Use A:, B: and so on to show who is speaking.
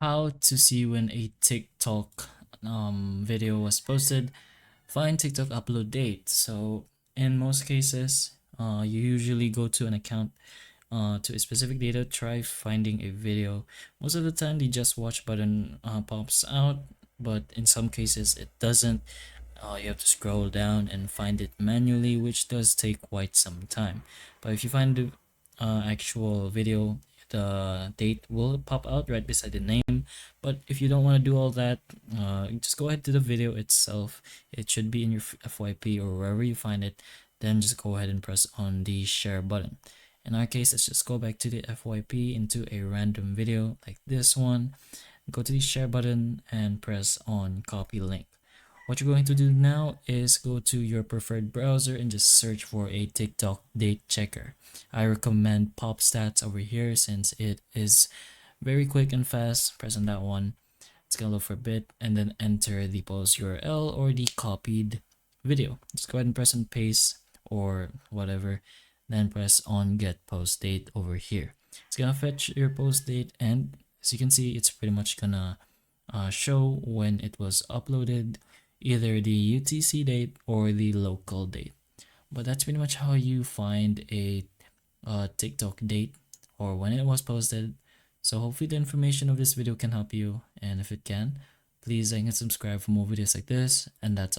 A: How to see when a TikTok video was posted. Find TikTok upload date. So in most cases, you usually go to an account to a specific data, try finding a video. Most of the time, the just watch button pops out, but in some cases it doesn't. You have to scroll down and find it manually, which does take quite some time. But if you find the actual video, the date will pop out right beside the name. But if you don't want to do all that, just go ahead to the video itself. It should be in your FYP or wherever you find it. Then just go ahead and press on the share button. In our case, let's just go back to the FYP into a random video like this one. Go to the share button and press on copy link. What you're going to do now is go to your preferred browser and just search for a TikTok date checker. I recommend PopStats over here since it is very quick and fast. Press on that one. It's gonna look for a bit and then enter the post URL or the copied video. Just go ahead and press on paste or whatever. Then press on get post date over here. It's gonna fetch your post date, and as you can see, it's pretty much gonna show when it was uploaded, either the UTC date or the local date. But that's pretty much how you find a TikTok date or when it was posted. So hopefully the information of this video can help you, and if it can, please like and subscribe for more videos like this, and that's all.